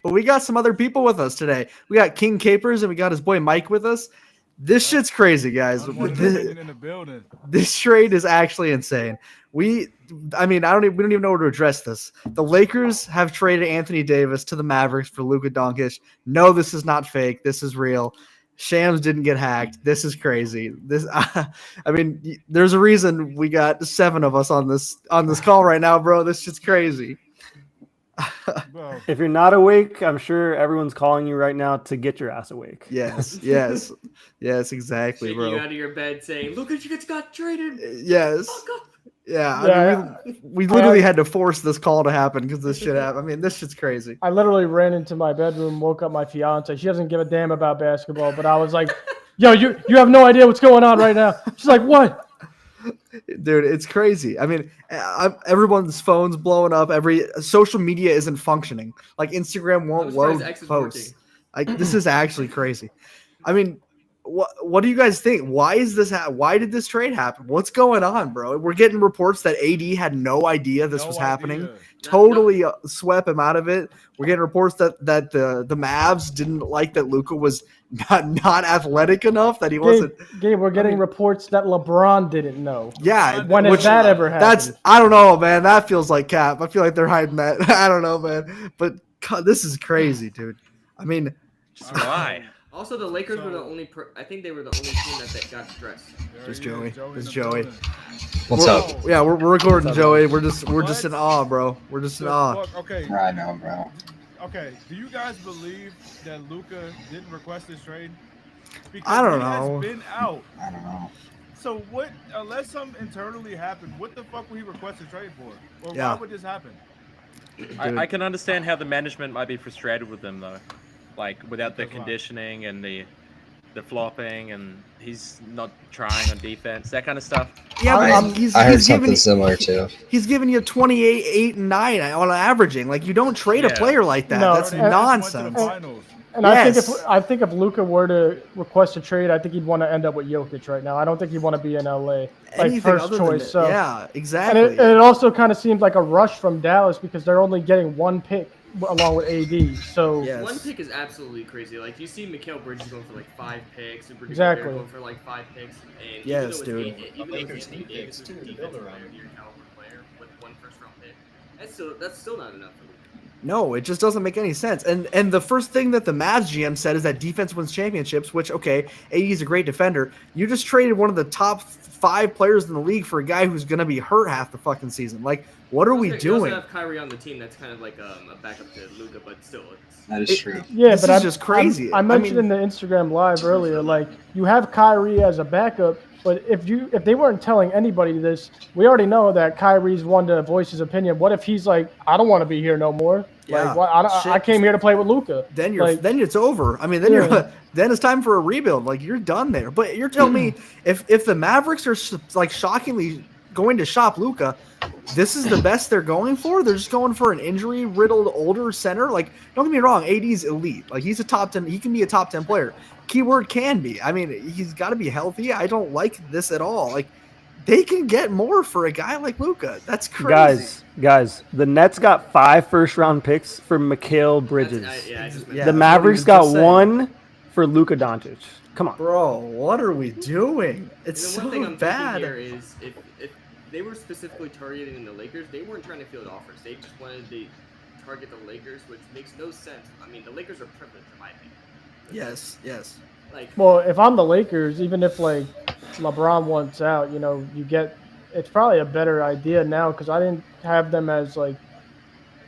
But we got some other people with us today. We got King Capers and we got his boy Mike with us. This shit's crazy, guys. In the building. This trade is actually insane. We don't even know where to address this. The Lakers have traded Anthony Davis to the Mavericks for Luka Doncic. No, this is not fake. This is real. Shams didn't get hacked. This is crazy. There's a reason we got 7 of us on this call right now, bro. This shit's crazy. If you're not awake, I'm sure everyone's calling you right now to get your ass awake. Yes, exactly, Shaking bro. you out of your bed saying, "Look at you got traded." Yes. Fuck up. Yeah, we literally had to force this call to happen because this shit happened. I mean, this shit's crazy. I literally ran into my bedroom, woke up my fiance. She doesn't give a damn about basketball, but I was like, "Yo, you have no idea what's going on right now." She's like, "What?" Dude, it's crazy. I mean, everyone's phone's blowing up. Every social media isn't functioning. Like Instagram won't load posts. Like this is actually crazy. I mean, what do you guys think? Why is this? Why did this trade happen? What's going on, bro? We're getting reports that AD had no idea this was happening. Totally swept him out of it. We're getting reports that the Mavs didn't like that Luka was not athletic enough, that he wasn't. Gabe, we're getting reports that LeBron didn't know. Yeah, when has that ever happened? I don't know, man. That feels like cap. I feel like they're hiding that. I don't know, man. But God, this is crazy, dude. I mean, why? Also, the Lakers were the only. I think they were the only team that got stressed. There's Joey. There's Joey. What's up? Yeah, we're recording, Joey. We're just in awe, bro. We're just in awe. Okay. I know, bro. Okay. Do you guys believe that Luka didn't request this trade? Because I don't know. He has been out. I don't know. So what? Unless something internally happened, what the fuck would he request a trade for? Or Yeah. why would this happen? I can understand how the management might be frustrated with them though, like without the conditioning and the flopping, and he's not trying on defense, that kind of stuff. Yeah, I heard something similar too. He's giving you 28, 8, and 9 on averaging. Like, you don't trade a player like that. No, That's nonsense. And Yes. I think if Luka were to request a trade, I think he'd want to end up with Jokic right now. I don't think he'd want to be in LA like Anything first other than choice. that. So Yeah, exactly. and it also kind of seems like a rush from Dallas because they're only getting 1 pick along with AD. So Yes. 1 pick is absolutely crazy. Like, you see Mikal Bridges going for like 5 picks, Super Exactly. going for like 5 picks, and Yes, even though dude. Even though Anthony Davis is a defensive player, your caliber player with 1 first-round pick, that's still not enough for me. No, it just doesn't make any sense. And the first thing that the Mavs GM said is that defense wins championships, which, okay, AD is a great defender. You just traded one of the top 5 players in the league for a guy who's going to be hurt half the fucking season. Like, what are we You doing? also have Kyrie on the team. That's kind of like a backup to Luka, but still, That is true. yeah, This but is I'm just crazy. I mentioned in the Instagram live earlier, like you have Kyrie as a backup, but if they weren't telling anybody this, we already know that Kyrie's one to voice his opinion. What if he's like, I don't want to be here no more? Yeah. Like, I came here to play with Luka. Then then it's over. I mean, then it's time for a rebuild. Like, you're done there. But you're telling me if the Mavericks are like shockingly going to shop Luka, this is the best they're going for? They're just going for an injury-riddled older center? Like, don't get me wrong, AD's elite. Like, he's a top 10. He can be a top 10 player. Keyword can be. I mean, he's got to be healthy. I don't like this at all. Like, they can get more for a guy like Luka. That's crazy. Guys, the Nets got 5 first-round picks for Mikal Bridges. Yeah, the Mavericks got 1 for Luka Doncic. Come on, bro. What are we doing? It's one thing I'm bad. thinking here is if they were specifically targeting the Lakers, they weren't trying to field offers. They just wanted to target the Lakers, which makes no sense. I mean, the Lakers are privileged, in my opinion. Yes. Like, Well, if I'm the Lakers, even if like LeBron wants out, it's probably a better idea now because I didn't have them as like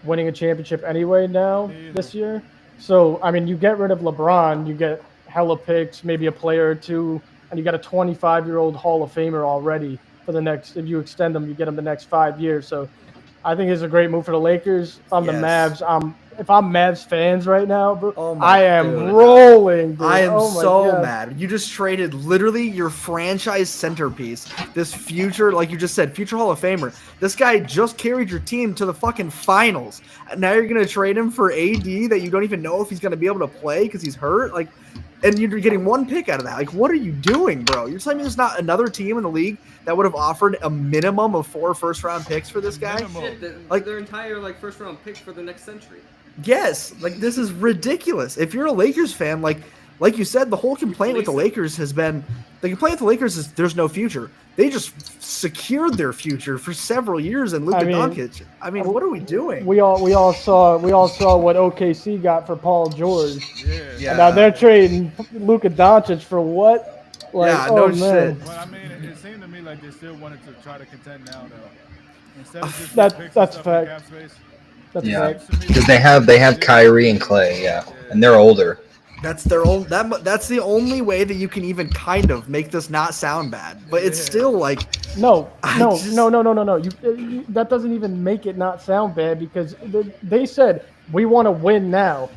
winning a championship anyway now this year. So I mean, you get rid of LeBron, you get hella picks, maybe a player or two, and you got a 25-year-old Hall of Famer already for the next. If you extend them, you get him the next 5 years. So I think it's a great move for the Lakers. If I'm the Mavs, if I'm Mavs fans right now, bro, I am rolling. Dude. I am so God. mad. You just traded literally your franchise centerpiece. This future, like you just said, future Hall of Famer. This guy just carried your team to the fucking finals. Now you're going to trade him for AD that you don't even know if he's going to be able to play because he's hurt? Like, and you're getting 1 pick out of that. Like, what are you doing, bro? You're telling me there's not another team in the league that would have offered a minimum of 4 first-round picks for this guy? Shit, their entire like first-round picks for the next century. Yes, like this is ridiculous. If you're a Lakers fan, like you said, the whole complaint with the Lakers has been the complaint with the Lakers is there's no future. They just secured their future for several years in Luka Doncic. I mean, what are we doing? We all saw what OKC got for Paul George. Yeah. And now they're trading Luka Doncic for what? Like, yeah, no shit. But I mean, it seemed to me like they still wanted to try to contend now, though. Instead of just that's a fact. Cap space. Yeah, because they have Kyrie and Clay, and they're older. That's their own. That's the only way that you can even kind of make this not sound bad. But it's still like no. You, that doesn't even make it not sound bad because they said we want to win now.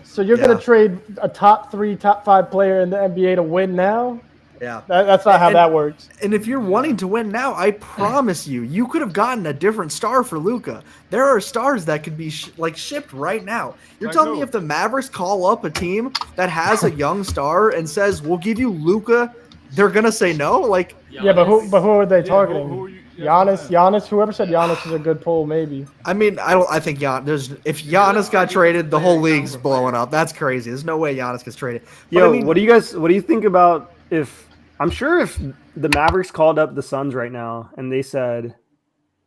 So you're gonna trade a top 3, top 5 player in the NBA to win now? Yeah, that's not how that works. And if you're wanting to win now, I promise you could have gotten a different star for Luka. There are stars that could be shipped right now. You're telling me if the Mavericks call up a team that has a young star and says we'll give you Luka, they're gonna say no? Like, yeah, but who are they targeting? Giannis. Whoever said Giannis is a good pull, maybe. I mean, I think Giannis. If Giannis got traded, the whole league's blowing up. That's crazy. There's no way Giannis gets traded. Yo, I mean, what do you think about if? I'm sure if the Mavericks called up the Suns right now and they said,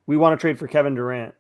we want to trade for Kevin Durant.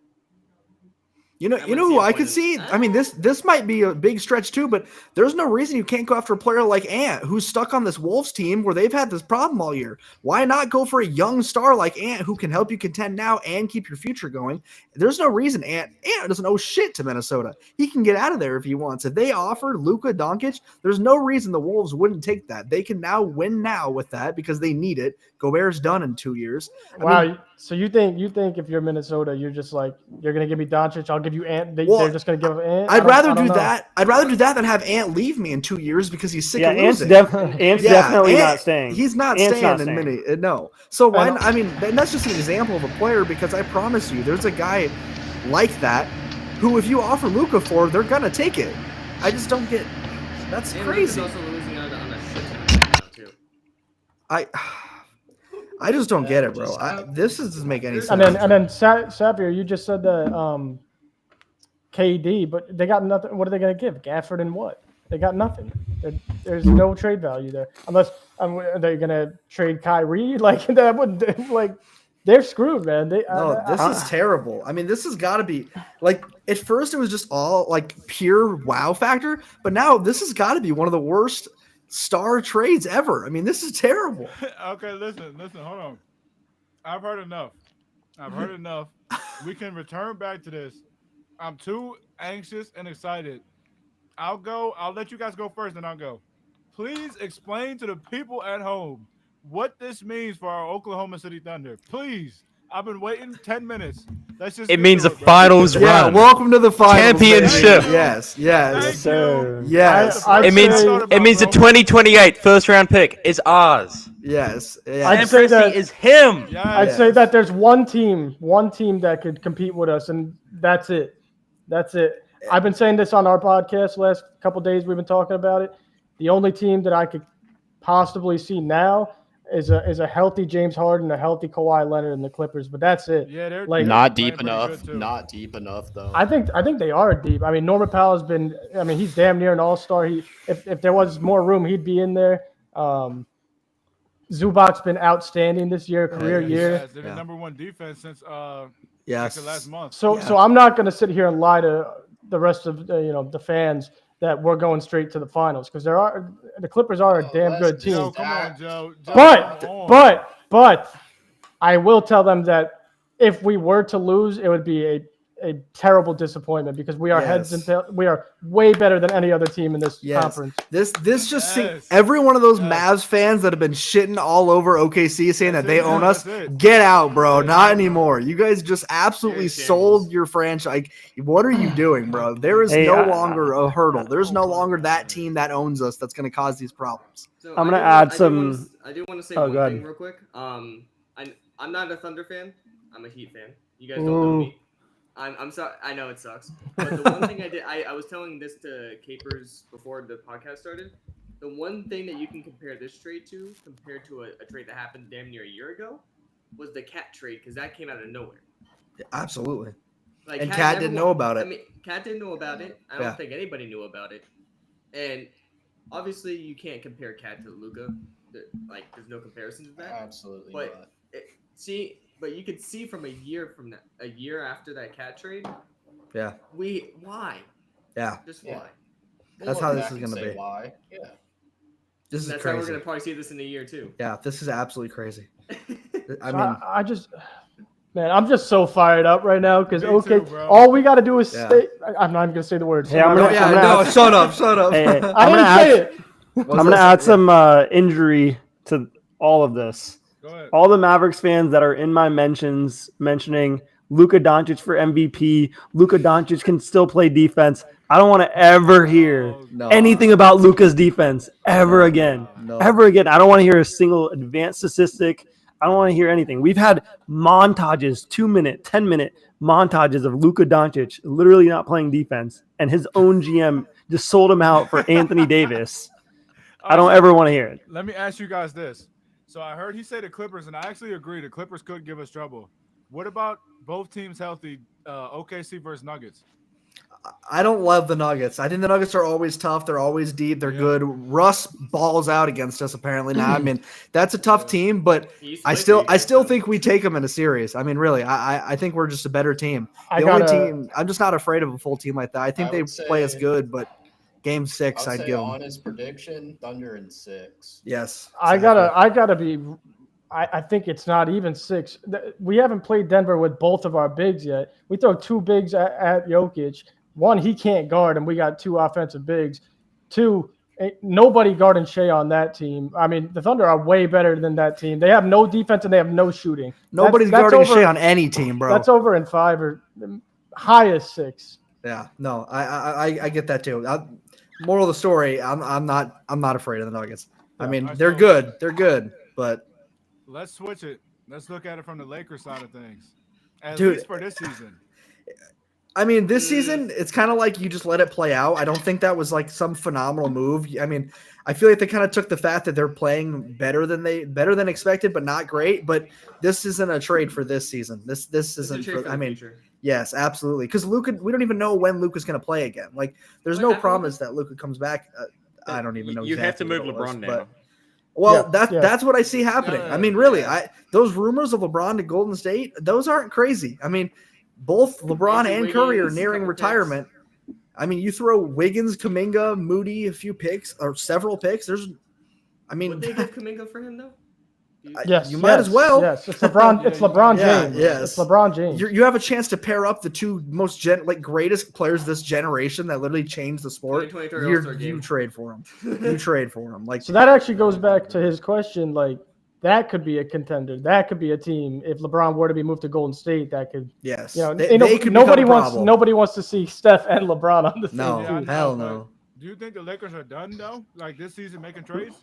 You know who I could see? I mean, this might be a big stretch too, but there's no reason you can't go after a player like Ant, who's stuck on this Wolves team where they've had this problem all year. Why not go for a young star like Ant who can help you contend now and keep your future going? There's no reason Ant doesn't owe shit to Minnesota. He can get out of there if he wants. If they offered Luka Doncic, there's no reason the Wolves wouldn't take that. They can now win now with that because they need it. Gobert's done in 2 years. I mean, so you think if you're Minnesota, you're just like, you're gonna give me Doncic, I'll give you Ant. They're just gonna give Ant. I'd rather do that. I'd rather do that than have Ant leave me in 2 years because he's sick of losing. Ant's definitely not staying. He's not staying in many. No. So why? I mean, that's just an example of a player because I promise you, there's a guy like that who, if you offer Luka for, they're gonna take it. I just don't get. That's crazy. Also losing on a shit too. I just don't get it, bro. This doesn't make any sense. And then Sapir, you just said that KD, but they got nothing. What are they going to give? Gafford and what? They got nothing. There's no trade value there unless they're going to trade Kyrie. Like that would they're screwed, man. This is terrible. I mean, this has got to be like at first it was just all like pure wow factor, but now this has got to be one of the worst star trades ever. I mean, this is terrible. Okay, listen, hold on. I've heard enough. We can return back to this. I'm too anxious and excited. I'll let you guys go first, and I'll go. Please explain to the people at home what this means for our Oklahoma City Thunder. Please. I've been waiting 10 minutes. It means the finals run. Yeah, welcome to the finals. Championship. Baby. Yes. Sir. Yes. It means the 2028 first round pick is ours. Yes. I'd say that is him. Yes. I'd say that there's one team that could compete with us, and that's it. I've been saying this on our podcast last couple of days. We've been talking about it. The only team that I could possibly see now is a healthy James Harden, a healthy Kawhi Leonard, and the Clippers. But that's it. Yeah, they're not deep enough. Not deep enough, though. I think they are deep. I mean, Norman Powell's been. I mean, he's damn near an all-star. If there was more room, he'd be in there. Zubac's been outstanding this year, career year. They're the number one defense since last month. So I'm not going to sit here and lie to the rest of the fans that we're going straight to the finals because the Clippers are a damn good team. Joe, come on, Joe. But I will tell them that if we were to lose, it would be a terrible disappointment because we are we are way better than any other team in this conference. This just every one of those Mavs fans that have been shitting all over OKC saying that they own us. Get out, bro. Not anymore. You guys just absolutely sold your franchise. Like, what are you doing, bro? There is no longer a hurdle. There's no longer that team that owns us that's going to cause these problems. So I'm going to add some. I do want to say one thing real quick. I'm not a Thunder fan. I'm a Heat fan. You guys don't know me. I'm sorry. I know it sucks. But the one thing I did, I was telling this to Capers before the podcast started. The one thing that you can compare this trade to, compared to a trade that happened damn near a year ago, was the Cat trade because that came out of nowhere. Absolutely. Like, and Cat didn't know about it. I mean, Cat didn't know about it. I don't think anybody knew about it. And obviously, you can't compare Cat to Luka. Like, there's no comparison to that. Absolutely not. But you could see from a year after that Cat trade. Yeah. Why? Yeah. Just why? That's how this is gonna be. Why? Yeah. That's crazy. How we're gonna probably see this in a year too. Yeah, this is absolutely crazy. I'm just so fired up right now because all we got to do is say. I'm not even gonna say the words. Hey, shut up. Hey, I didn't say it. I'm gonna add some injury to all of this. Go ahead. All the Mavericks fans that are in my mentions mentioning Luka Doncic for MVP. Luka Doncic can still play defense. I don't want to ever hear anything about Luka's defense ever again. Ever again. I don't want to hear a single advanced statistic. I don't want to hear anything. We've had montages, 2-minute, 10-minute montages of Luka Doncic literally not playing defense, and his own GM just sold him out for Anthony Davis. I don't ever want to hear it. Let me ask you guys this. So I heard he say the Clippers, and I actually agree. The Clippers could give us trouble. What about both teams healthy, OKC versus Nuggets? I don't love the Nuggets. I think the Nuggets are always tough. They're always deep. They're good. Russ balls out against us apparently now. I mean, that's a tough team, but I still think we take them in a series. I mean, really, I think we're just a better team. Only team. I'm just not afraid of a full team like that. I think they play us good, but Game 6, I'd give them. Honest prediction: Thunder in 6. Yes, exactly. I gotta be. I think it's not even 6. We haven't played Denver with both of our bigs yet. We throw 2 bigs at Jokic. 1, he can't guard, and we got 2 offensive bigs. 2, nobody guarding Shea on that team. I mean, the Thunder are way better than that team. They have no defense and they have no shooting. Nobody's guarding Shea on any team, bro. That's over in 5 or highest 6. Yeah, no, I get that too. Moral of the story: I'm not afraid of the Nuggets. I mean, they're good. They're good, but let's switch it. Let's look at it from the Lakers side of things. At least for this season. I mean, this season, it's kind of like you just let it play out. I don't think that was like some phenomenal move. I mean, I feel like they kind of took the fact that they're playing better than expected, but not great. But this isn't a trade for this season. This isn't. Yes, absolutely. Because Luka, we don't even know when Luka's going to play again. Like, there's no promise that Luka comes back. I don't even know. You have to move LeBron now. Well, that's what I see happening. I mean, really, those rumors of LeBron to Golden State, those aren't crazy. I mean, both LeBron and Curry are nearing retirement. I mean, you throw Wiggins, Kuminga, Moody, a few picks or several picks. Would they give Kuminga for him though? Yes, you might as well. Yes, it's LeBron. It's LeBron James. Yes, it's LeBron James. You have a chance to pair up the 2 most greatest players of this generation that literally changed the sport. You trade for them. You trade for them. Like, so that actually goes back to his question. Like, that could be a contender. That could be a team. If LeBron were to be moved to Golden State, that could. Yes. They could nobody wants to see Steph and LeBron on the same team. Hell no. Do you think the Lakers are done though? Like this season making trades?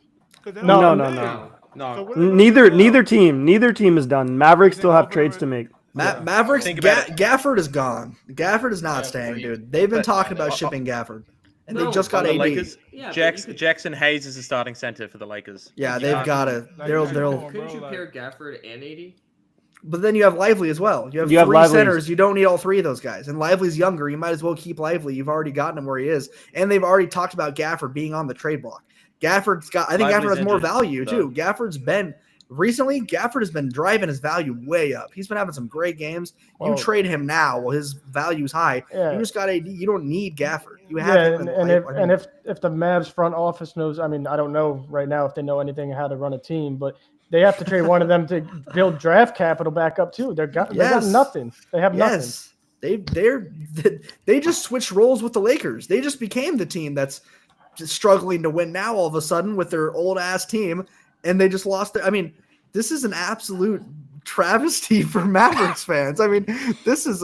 No. So neither team is done. Mavericks still have trades to make. Mavericks. Gafford is gone. Gafford is not staying, dude. They've been talking about shipping Gafford. And they just got AD. Lakers, Jackson Hayes is the starting center for the Lakers. Yeah, they've got to. Couldn't you pair Gafford and AD? But then you have Lively as well. You have 3 centers. You don't need all 3 of those guys. And Lively's younger. You might as well keep Lively. You've already gotten him where he is. And they've already talked about Gafford being on the trade block. I think Gafford has more value too. Gafford has been driving his value way up. He's been having some great games. You trade him now, well, his value's high. Yeah. You just got AD. You don't need Gafford. You have him. If the Mavs front office knows, I mean, I don't know right now if they know anything how to run a team, but they have to trade one of them to build draft capital back up too. They got nothing. They have nothing. They just switched roles with the Lakers. They just became the team that's just struggling to win now all of a sudden with their old ass team, and they just lost I mean, this is an absolute travesty for Mavericks fans. I mean, this is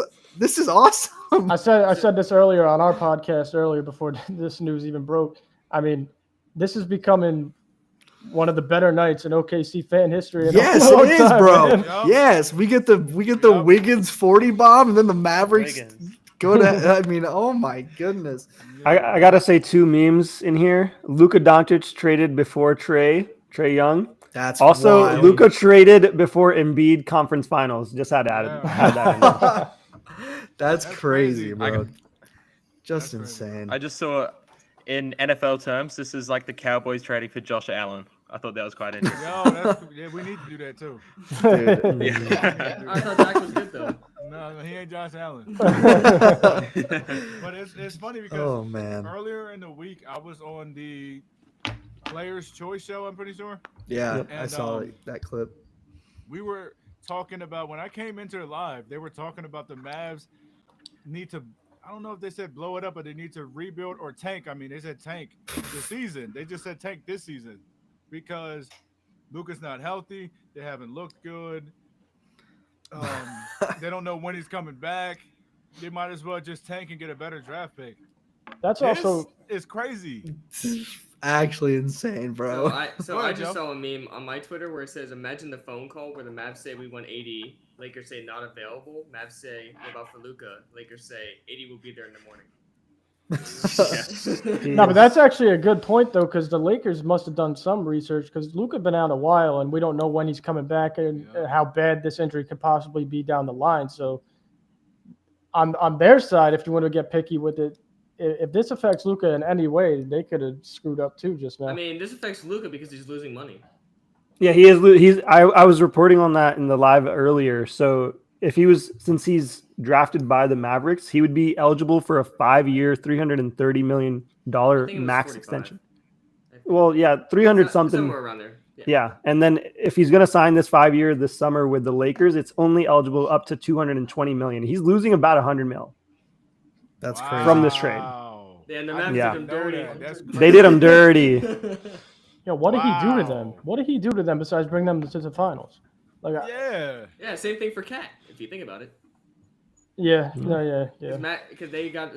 awesome. I said this earlier on our podcast before this news even broke. I mean, this is becoming one of the better nights in OKC fan history. Yes, it is, bro. Man. Yes, we get the Wiggins 40 bomb, and then the Mavericks go to. I mean, oh my goodness. I gotta say 2 memes in here. Luka Doncic traded before Trae Young. That's also wild. Luka traded before Embiid conference finals. Just had to add that in there. That's crazy, bro. Just That's insane. I just saw, in NFL terms, this is like the Cowboys trading for Josh Allen. I thought that was quite interesting. Yeah, we need to do that too. Dude. Yeah. I thought Dak was good though. No, he ain't Josh Allen. But it's funny because earlier in the week I was on the Players' Choice show. I'm pretty sure. Yeah, and, I saw that clip. We were talking about when I came into it live. They were talking about the Mavs need to. I don't know if they said blow it up, but they need to rebuild or tank. I mean, they said tank the season. They just said tank this season because Luka's not healthy. They haven't looked good. They don't know when he's coming back. They might as well just tank and get a better draft pick. That's this also is crazy. Actually insane, bro. So I just saw a meme on my Twitter where it says, "Imagine the phone call where the Mavs say we want 80, Lakers say not available. Mavs say what about for Luka? Lakers say 80 will be there in the morning." No, but that's actually a good point though, because the Lakers must have done some research because Luka been out a while, and we don't know when he's coming back and how bad this injury could possibly be down the line. So, on their side, if you want to get picky with it, if this affects Luka in any way, they could have screwed up too just now. I mean, this affects Luka because he's losing money. Yeah, he is. I was reporting on that in the live earlier. So since he's drafted by the Mavericks, he would be eligible for a 5-year, $330 million max extension. Well, yeah, 300 something. Somewhere around there. Yeah, and then if he's going to sign this 5-year this summer with the Lakers, it's only eligible up to $220 million. He's losing about $100 million. That's crazy. From this trade. Yeah, and the Mavs did him dirty. They did him dirty. Yeah, what did he do to them? What did he do to them besides bring them to the finals? Like, yeah, same thing for Cat. If you think about it. Yeah. Because they got.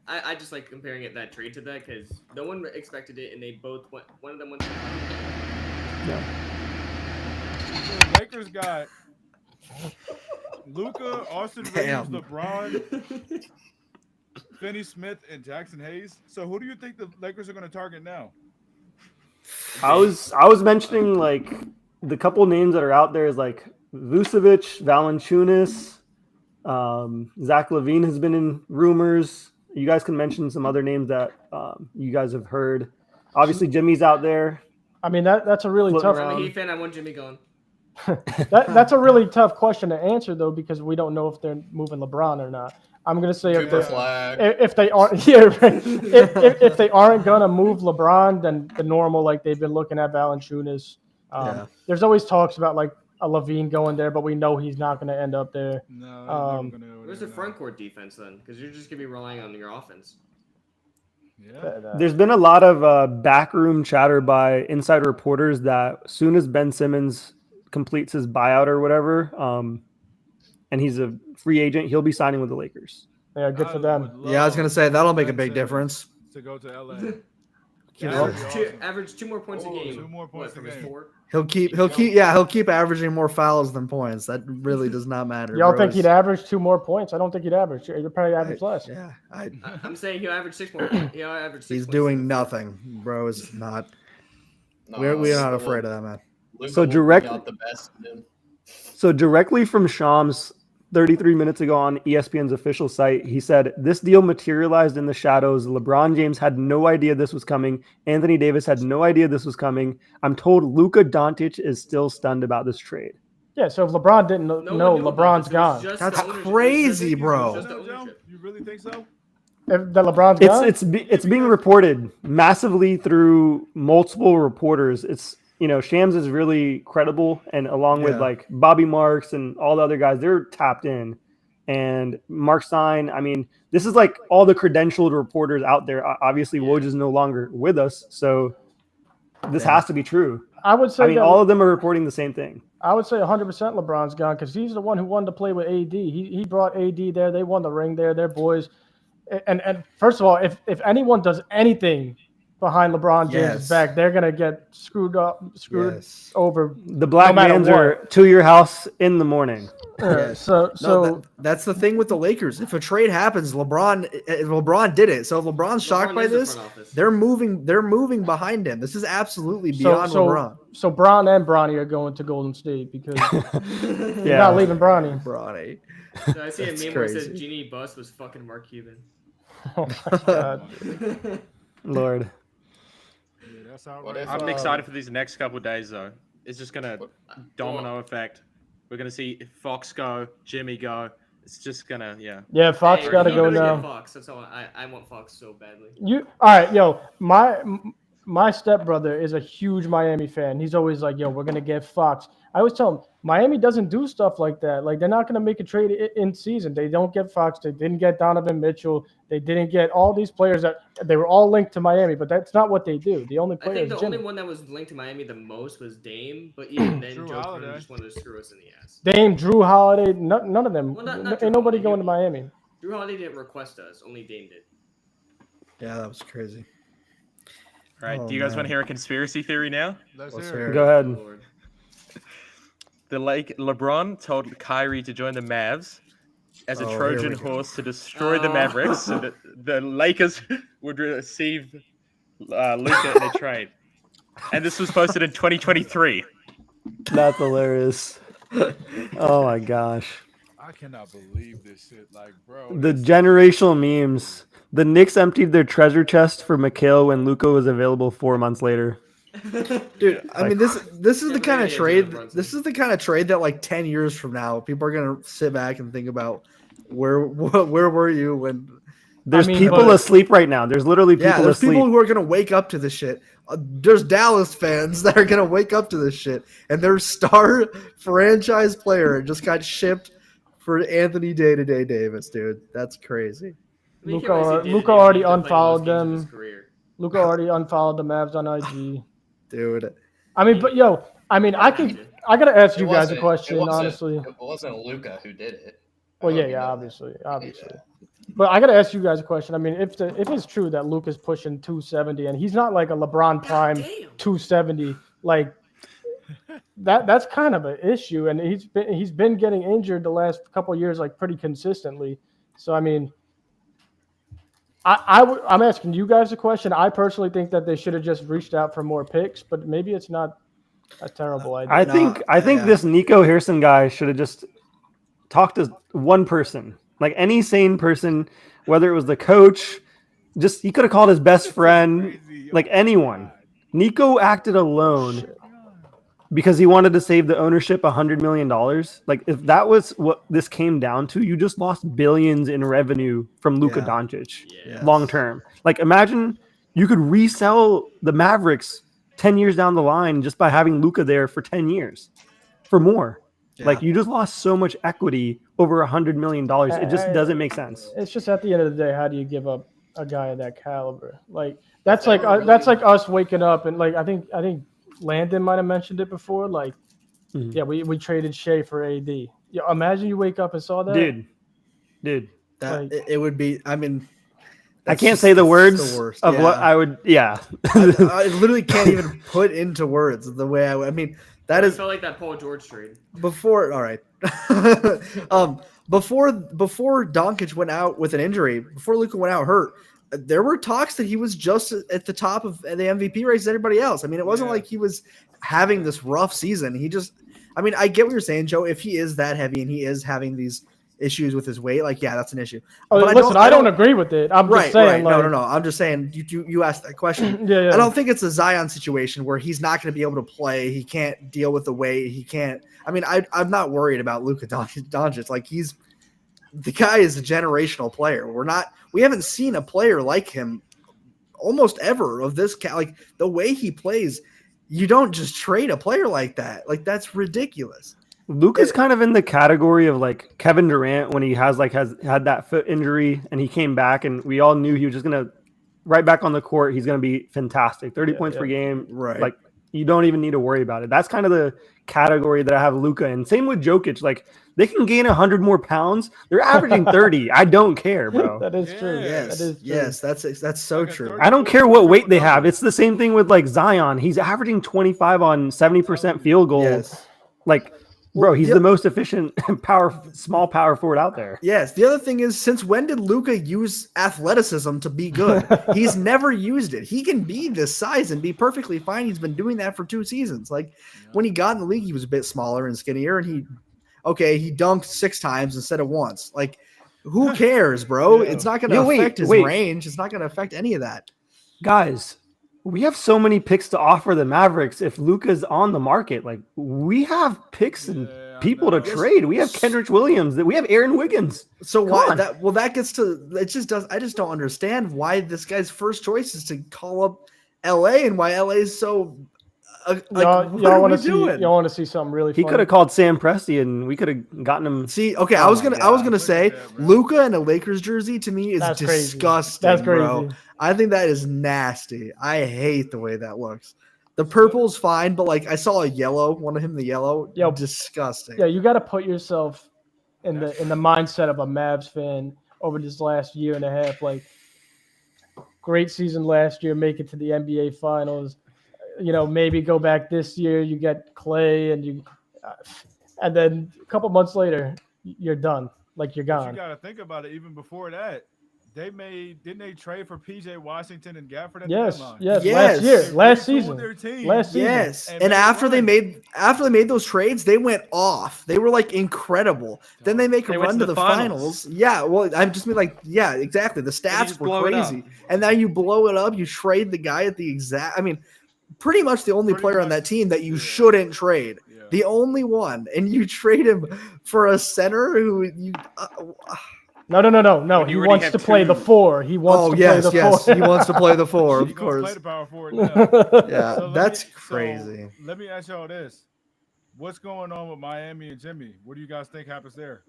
I just like comparing that trade to that because no one expected it, and they both went. One of them went. Yeah. So the Lakers got Luka, Austin Reeves, LeBron, Finney Smith, and Jackson Hayes. So who do you think the Lakers are going to target now? I was mentioning like the couple names that are out there is like Vucevic, Valanciunas, Zach LaVine has been in rumors. You guys can mention some other names that you guys have heard. Obviously, Jimmy's out there. I mean that's a really tough. I'm a Heat fan. I want Jimmy gone. That's a really tough question to answer though because we don't know if they're moving LeBron or not. I'm gonna say if they aren't if they aren't gonna move LeBron, then the normal like they've been looking at Valanciunas. There's always talks about like a LaVine going there, but we know he's not gonna end up there. No. Where's the front court defense then? Because you're just gonna be relying on your offense. Yeah. There's been a lot of backroom chatter by inside reporters that as soon as Ben Simmons completes his buyout or whatever, and he's a free agent, he'll be signing with the Lakers. Yeah, good for them. Yeah, I was gonna say that'll make a big difference. To go to LA. Average 2 more points a game. 2 more points a game. He'll keep averaging more fouls than points. That really does not matter. Y'all think he'd average 2 more points? I don't think he'd average. He'd probably average less. Yeah, I'm saying he'll average 6 more. He'll average 6 he's points. doing nothing, bro. Is not. We're not afraid of that, man. So directly from Shams 33 minutes ago on ESPN's official site, he said, "This deal materialized in the shadows. LeBron James had no idea this was coming. Anthony Davis had no idea this was coming. I'm told Luka Doncic is still stunned about this trade." Yeah, so if LeBron didn't know, LeBron's gone. That's crazy, bro. You really think so? If the LeBron's gone? It's being reported massively through multiple reporters. It's Shams is really credible, and along with like Bobby Marks and all the other guys, they're tapped in. And Mark Stein, I mean, this is like all the credentialed reporters out there. Obviously, Woj is no longer with us, so this has to be true. I would say all of them are reporting the same thing. I would say 100% LeBron's gone because he's the one who wanted to play with AD. He brought AD there. They won the ring there. They're boys. And first of all, if anyone does anything behind LeBron James' back, they're gonna get screwed over. The black vans are to your house in the morning. That's the thing with the Lakers. If a trade happens, LeBron did it. So if LeBron's shocked by this, they're moving behind him. This is absolutely beyond LeBron. So Bron and Bronny are going to Golden State because you're not leaving Bronny. So I see a meme where it says Genie Bus was fucking Mark Cuban. Oh my god. Lord. Yeah, that's outrageous. I'm excited for these next couple of days, though. It's just gonna domino effect. We're gonna see Fox go, Jimmy go. It's just gonna, yeah. Yeah, Fox got to go now. Fox. That's all. I want Fox so badly. All right, yo, my stepbrother is a huge Miami fan. He's always like, yo, we're gonna get Fox. I always tell him Miami doesn't do stuff like that. Like they're not gonna make a trade in season. They don't get Fox. They didn't get Donovan Mitchell. They didn't get all these players that they were all linked to Miami, but that's not what they do. The only player. I think the only one that was linked to Miami the most was Dame, but even then, Joe Cronin just wanted to screw us in the ass. Dame, Drew Holiday, none of them. Well, ain't nobody going to Miami. Drew Holiday didn't request us. Only Dame did. Yeah, that was crazy. All right, do you guys want to hear a conspiracy theory now? Let's hear it. Go ahead. LeBron told Kyrie to join the Mavs as a Trojan horse to destroy the Mavericks, so that the Lakers would receive Luka in a trade. And this was posted in 2023. That's hilarious. Oh my gosh. I cannot believe this shit. Like, bro. The generational memes. The Knicks emptied their treasure chest for Mikal when Luka was available 4 months later. Dude, I mean, this is the kind of trade. This is the kind of trade that like 10 years from now, people are gonna sit back and think about where were you when. There's people asleep right now. There's literally people asleep. There's people who are gonna wake up to this shit. There's Dallas fans that are gonna wake up to this shit, and their star franchise player just got shipped for Anthony Day-to-Day Davis, dude. That's crazy. Luka already unfollowed them. Luka already unfollowed the Mavs on IG. Dude. I mean, but yo, I mean, I gotta ask you guys a question, honestly. It wasn't Luka who did it. Well, yeah, obviously. Yeah. But I gotta ask you guys a question. I mean, if it's true that Luka's pushing 270 and he's not like a LeBron prime 270, like that's kind of an issue. And he's been getting injured the last couple of years, like pretty consistently. So I mean, I'm asking you guys a question. I personally think that they should have just reached out for more picks, but maybe it's not a terrible idea. I think this Nico Harrison guy should have just talked to one person, like any sane person, whether it was the coach, just he could have called his best friend, like anyone. Nico acted alone because he wanted to save the ownership $100 million. Like if that was what this came down to, you just lost billions in revenue from Luka Doncic long term. Like imagine you could resell the Mavericks 10 years down the line just by having Luka there for 10 years for more. Yeah. Like you just lost so much equity over $100 million. It just doesn't make sense. It's just at the end of the day, how do you give up a guy of that caliber? Like that's like us waking up and like I think Landon might have mentioned it before. Like, yeah, we traded Shea for AD. Yeah, imagine you wake up and saw that, dude. That like, it would be. I mean, I can't say the words of what I would. Yeah, I literally can't even put into words the way I would. I mean, that is. I felt like that Paul George trade. Before, all right. Before Doncic went out with an injury, before Luka went out hurt, there were talks that he was just at the top of the MVP race as everybody else. I mean, it wasn't like he was having this rough season. He just, I mean, I get what you're saying, Joe. If he is that heavy and he is having these issues with his weight, like, yeah, that's an issue. Oh, but listen, I don't agree with it. I'm just saying. Right. No. I'm just saying you asked that question. Yeah. I don't think it's a Zion situation where he's not going to be able to play. He can't deal with the weight. He can't. I mean, I'm not worried about Luka Doncic. Like the guy is a generational player. We haven't seen a player like him almost ever of this like the way he plays. You don't just trade a player like that. Like that's ridiculous. Luka's kind of in the category of like Kevin Durant when he has had that foot injury and he came back and we all knew he was just going to right back on the court. He's going to be fantastic. 30 points per game. Right. Like you don't even need to worry about it. That's kind of the category that I have Luka in. Same with Jokic. Like they can gain 100 more pounds. They're averaging 30. I don't care, bro. That is true. Yes, that's so true. I don't care what weight they have. It's the same thing with like Zion. He's averaging 25 on 70% field goal. Yes. Like, bro, he's the most efficient small power forward out there. Yes. The other thing is, since when did Luka use athleticism to be good? He's never used it. He can be this size and be perfectly fine. He's been doing that for 2 seasons. Like when he got in the league, he was a bit smaller and skinnier, and okay, he dunked 6 times instead of once. Like, who cares, bro? It's not going to affect his range. It's not going to affect any of that. Guys, we have so many picks to offer the Mavericks. If Luka's on the market, like we have picks and people to trade. We have Kendrick Williams. We have Aaron Wiggins. So why that? Well, that gets to it. Just does. I just don't understand why this guy's first choice is to call up LA and why LA is so. Y'all want to see something really funny? He could have called Sam Presti and we could have gotten him. See, okay, I was gonna say Luka in a Lakers jersey to me is disgusting. That's crazy. Bro. I think that is nasty. I hate the way that looks. The purple's fine, but like I saw a yellow, one of him the yellow, disgusting. Yeah, you got to put yourself in the mindset of a Mavs fan over this last year and a half. Like, great season last year, make it to the NBA Finals. Maybe go back this year. You get Clay, and then a couple months later, you're done. Like you're gone. But you got to think about it. Even before that, didn't they trade for PJ Washington and Gafford at the deadline? Yes. Last season. Yes. And after they made those trades, they went off. They were like incredible. Then they make a run to the finals. Yeah. Well, I just mean exactly. The stats were crazy. And now you blow it up. You trade the guy at the exact. I mean, pretty much the only player on that team that you shouldn't trade. Yeah. The only one, and you trade him for a center who you. No. He wants to play the 4. He wants to play the 4. He wants to play the 4, of course. Play the power forward now. Yeah, so that's crazy. So let me ask y'all this: what's going on with Miami and Jimmy? What do you guys think happens there?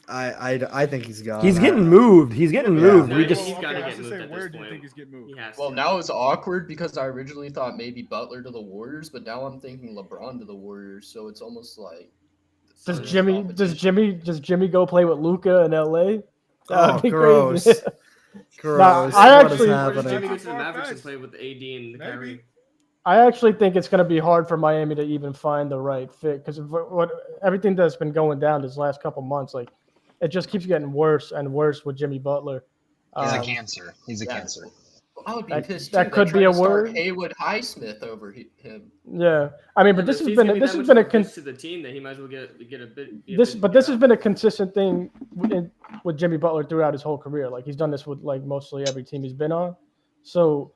I think he's gone. He's getting moved. He's getting moved. No, he's got to get moved. Where do you think he's getting moved? Well, now it's awkward because I originally thought maybe Butler to the Warriors, but now I'm thinking LeBron to the Warriors. So it's almost like does Jimmy go play with Luka in LA? Oh, gross. Gross. I actually Jimmy go to the Mavericks and play with AD and Kyrie. I actually think it's going to be hard for Miami to even find the right fit because of everything that's been going down this last couple months. Like, it just keeps getting worse and worse with Jimmy Butler. He's a cancer. He's a cancer. I would be pissed too. That could be a word. Haywood Highsmith over him. Yeah, I mean, but this has been a to the team that he might as well get a bit. This has been a consistent thing with Jimmy Butler throughout his whole career. Like he's done this with like mostly every team he's been on. So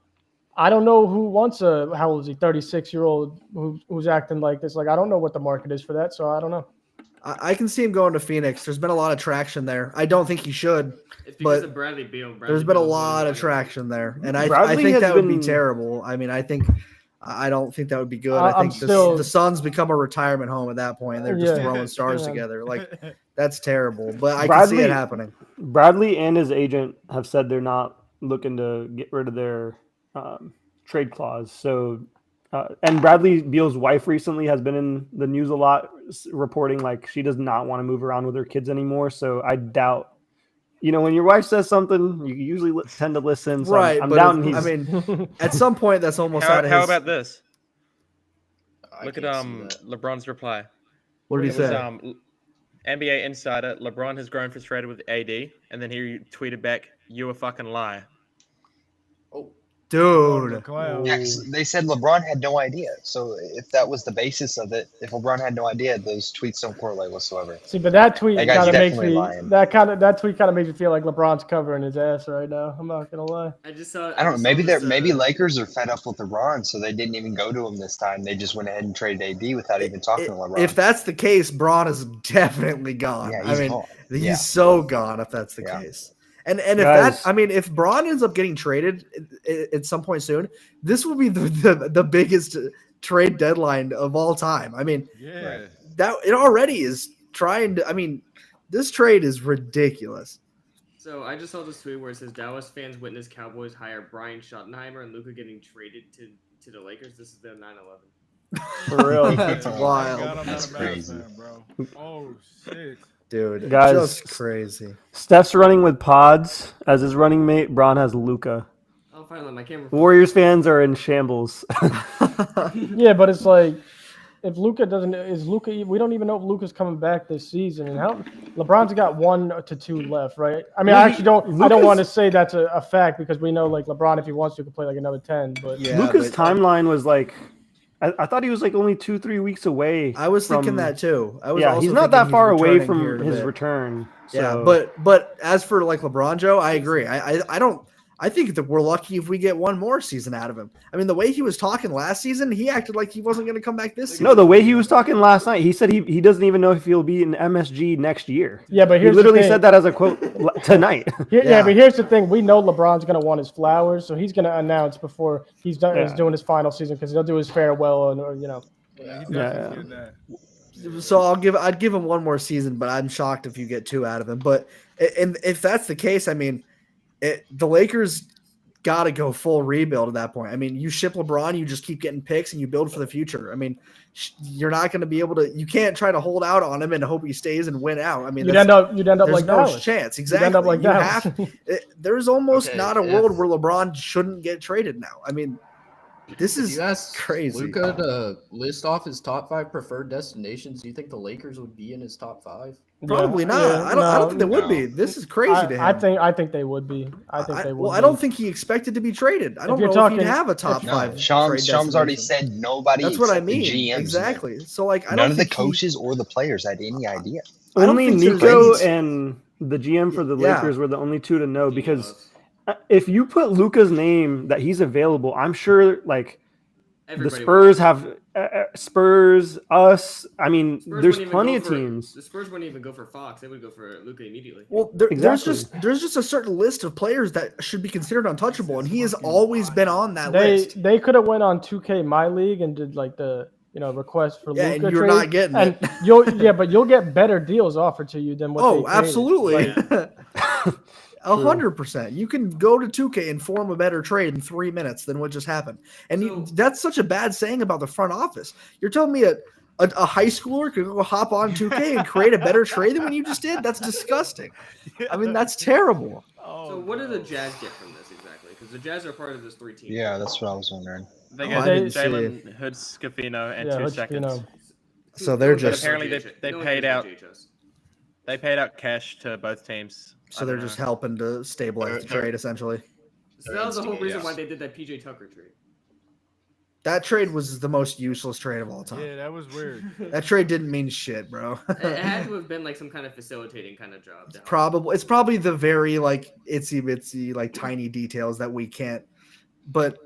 I don't know who wants how old is he? 36-year-old who's acting like this. Like I don't know what the market is for that. So I don't know. I can see him going to Phoenix. There's been a lot of traction there. I don't think he should. It's because of Bradley Beal. There's been a lot of traction there, and I think that would be terrible. I mean, I don't think that would be good. I think the Suns become a retirement home at that point. They're just throwing stars together. Like that's terrible. But I can see it happening. Bradley and his agent have said they're not looking to get rid of their trade clause. So. And Bradley Beal's wife recently has been in the news a lot, reporting like she does not want to move around with her kids anymore. So I doubt, when your wife says something, you usually tend to listen. So right. I'm doubting I mean, at some point, that's almost out of his. How about this? Look at LeBron's reply. What did he say? NBA Insider, LeBron has grown frustrated with AD, and then he tweeted back, "You a fucking lie." Oh. Dude. Yeah, they said LeBron had no idea. So if that was the basis of it, if LeBron had no idea, those tweets don't correlate whatsoever. See, but that tweet kind of makes me that tweet kind of makes me feel like LeBron's covering his ass right now. I'm not gonna lie. I don't know. Maybe Lakers are fed up with LeBron, so they didn't even go to him this time. They just went ahead and traded AD without even talking to LeBron. If that's the case, Bron is definitely gone. Yeah, he's so gone if that's the case. And if Bron ends up getting traded at some point soon, this will be the biggest trade deadline of all time. I mean, that it already is trying to. I mean, this trade is ridiculous. So I just saw this tweet where it says Dallas fans witness Cowboys hire Brian Schottenheimer and Luka getting traded to the Lakers. This is their 9/11. For real, that's wild. God, that's crazy, bro. Oh shit. Dude, guys, just crazy. Steph's running with Pods as his running mate. Bron has Luka. Oh, finally, my camera. Warriors fans are in shambles. Yeah, but it's like if Luka we don't even know if Luka's coming back this season, and how LeBron's got 1 to 2 left, right? I mean, I don't want to say that's a fact because we know like LeBron, if he wants to, could play like another 10. But Luka's timeline was like I thought he was like only 2-3 weeks away. I was thinking that too. He's not that far away from his return. So. Yeah, but as for like LeBron, Joe, I agree. I don't. I think that we're lucky if we get one more season out of him. I mean, the way he was talking last season, he acted like he wasn't going to come back this season. No, the way he was talking last night, he said he doesn't even know if he'll be in MSG next year. Yeah, but he literally said that as a quote tonight. Yeah, but here's the thing: we know LeBron's going to want his flowers, so he's going to announce before he's done is doing his final season because he'll do his farewell or you know. Yeah. So I'd give him one more season, but I'm shocked if you get 2 out of him. But and if that's the case, I mean. The Lakers got to go full rebuild at that point. I mean, you ship LeBron, you just keep getting picks and you build for the future. I mean, you're not going to be able to. You can't try to hold out on him and hope he stays and win out. I mean, you'd end up like no Dallas. Chance. Exactly. You'd end up like Dallas. There's almost not a world where LeBron shouldn't get traded now. I mean, this is crazy. Luka to list off his top 5 preferred destinations. Do you think the Lakers would be in his top 5? Probably not. I don't think they would be. This is crazy to him. I think they would be. I think they would. Well, I don't think he expected to be traded. I don't know if he'd have a top 5. Shams already said nobody. That's what I mean. The GMs exactly. So like, none of the coaches or the players had any idea. Only Nico and the GM for the Lakers were the only 2 to know because if you put Luka's name that he's available, I'm sure like. Everybody the Spurs have Spurs, us. I mean, there's plenty of teams. The Spurs wouldn't even go for Fox; they would go for Luka immediately. Well, there's just a certain list of players that should be considered untouchable, and he has always been on that list. They could have went on 2K My League and did like the request for Luka. And you're not getting it. But you'll get better deals offered to you than what. Oh, absolutely. 100%. You can go to 2K and form a better trade in 3 minutes than what just happened. And that's such a bad saying about the front office. You're telling me a high schooler could go hop on 2K and create a better trade than what you just did? That's disgusting. I mean, that's terrible. So what do the Jazz get from this exactly? Because the Jazz are part of this 3-team. Yeah, that's what I was wondering. They got Jalen Hood-Scafino and 2 seconds. So they're just apparently they paid out. They paid out cash to both teams. So they're just helping to stabilize the trade, essentially. So that was the whole reason why they did that PJ Tucker trade. That trade was the most useless trade of all time. Yeah, that was weird. That trade didn't mean shit, bro. It had to have been like some kind of facilitating kind of job. It's probably the very like itsy bitsy like tiny details that we can't. But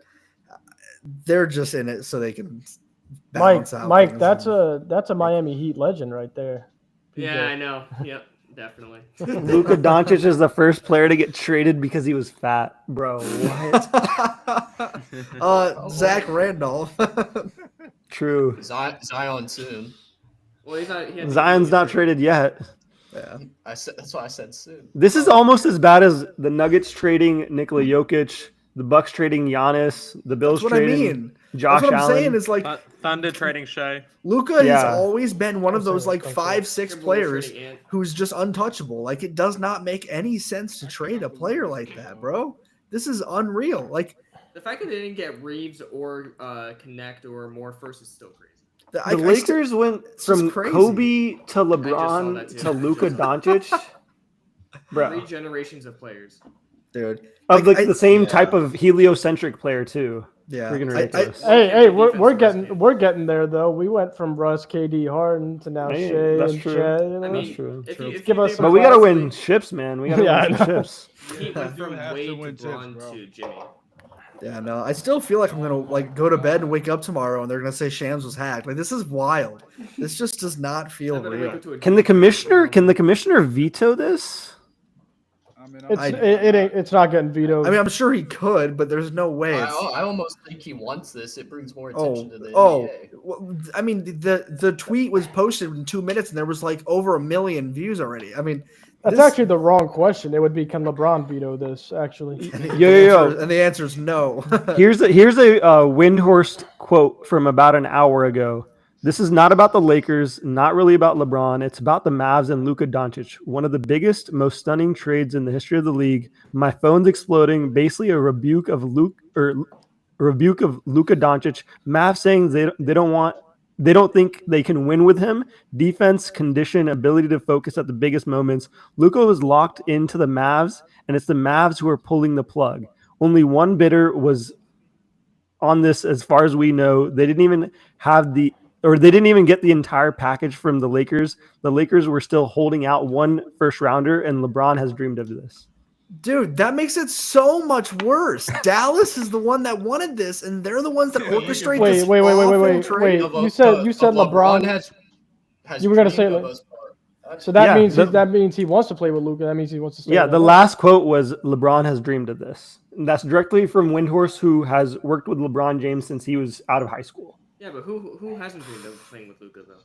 they're just in it so they can balance out. Mike, that's a Miami Heat legend right there. PJ. Yeah, I know. Yep. Definitely. Luka Doncic is the first player to get traded because he was fat, bro. What? Zach Randolph. True. Zion soon. Well, he's not. Zion's not traded yet. Yeah, that's why I said soon. This is almost as bad as the Nuggets trading Nikola Jokic, the Bucks trading Giannis, the Bills trading Josh Allen. That's what I'm saying is like Thunder trading Shea. Luka has always been one of those like 5-6 players who's just untouchable. Like it does not make any sense to trade a player like that, bro. This is unreal. Like the fact that they didn't get Reeves or Connect or more first is still crazy. The Lakers went from Kobe to LeBron to Luka Doncic. Bro. 3 generations of players. Dude. Of the same type of heliocentric player too. Yeah. Hey, we're getting there though. We went from Russ, KD, Harden to now Shea and Shea. That's true. But we gotta win ships, man. We gotta win ships. He went from Wade to Jimmy. Yeah, no, I still feel like I'm gonna like go to bed and wake up tomorrow and they're gonna say Shams was hacked. Like this is wild. This just does not feel real. Can the commissioner veto this? It's not getting vetoed. I mean, I'm sure he could, but there's no way. I almost think he wants this. It brings more attention to the NBA. Well, I mean, the tweet was posted in 2 minutes, and there was like over 1 million views already. I mean, that's actually the wrong question. It would be, can LeBron veto this? Actually, and the answer is no. Here's a Windhorst quote from about an hour ago. This is not about the Lakers, not really about LeBron. It's about the Mavs and Luka Doncic. One of the biggest, most stunning trades in the history of the league. My phone's exploding. Basically, a rebuke of Luka Doncic. Mavs saying they don't think they can win with him. Defense, condition, ability to focus at the biggest moments. Luka was locked into the Mavs, and it's the Mavs who are pulling the plug. Only one bidder was on this, as far as we know. They didn't even they didn't even get the entire package from the Lakers. The Lakers were still holding out one first rounder, and LeBron has dreamed of this. Dude, that makes it so much worse. Dallas is the one that wanted this, and they're the ones that orchestrate this. Wait. You said LeBron has you were gonna say so that means he wants to play with Luka. That means he wants to stay. Yeah, the last quote was LeBron has dreamed of this. And that's directly from Windhorst, who has worked with LeBron James since he was out of high school. Yeah, but who hasn't dreamed of playing with Luka though?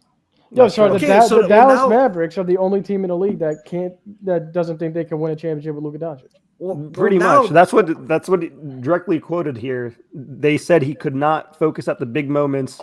No, sorry. The Dallas Mavericks are the only team in the league that doesn't think they can win a championship with Luka Doncic. Pretty much. That's what directly quoted here. They said he could not focus at the big moments.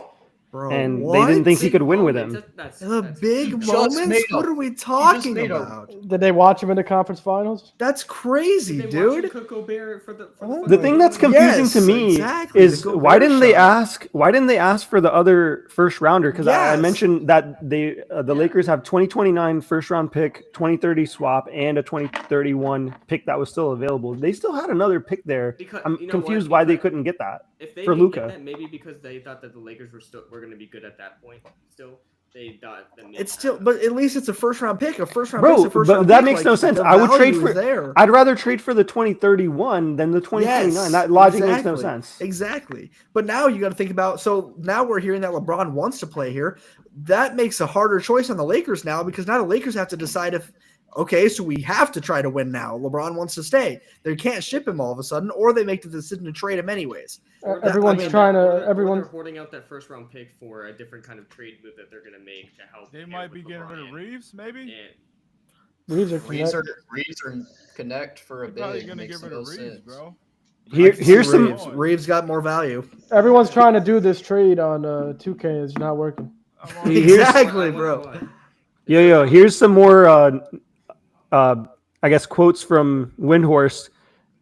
Bro, and they didn't think he could win with him. The big moments? What are we talking about? Did they watch him in the conference finals? That's crazy, dude. The thing that's confusing to me is why didn't they ask for the other first rounder? Because I mentioned that the Lakers have 2029 first round pick, 2030 swap, and a 2031 pick that was still available. They still had another pick there. I'm confused why they couldn't get that for Luka. Maybe because they thought that the Lakers were going to be good at that point. Still, they thought that it's still, but at least it's a first round pick. A first round pick. Bro, that makes no sense. I would trade for. There. I'd rather trade for the 2031 than the 2029. Yes, that logic makes no sense. Exactly. But now you got to think about. So now we're hearing that LeBron wants to play here. That makes a harder choice on the Lakers now, because now the Lakers have to decide if. Okay, so we have to try to win now. LeBron wants to stay. They can't ship him all of a sudden, or they make the decision to trade him anyways. Everyone's hoarding out that first round pick for a different kind of trade move that they're going to make to help. They might be getting rid of Reeves, maybe. Reeves or connect for a bit. Probably going to get rid of Reeves, bro. Here's some. Reeves got more value. Everyone's trying to do this trade on 2K. It's not working. Exactly, bro. Yo. Here's some more. I guess quotes from Windhorst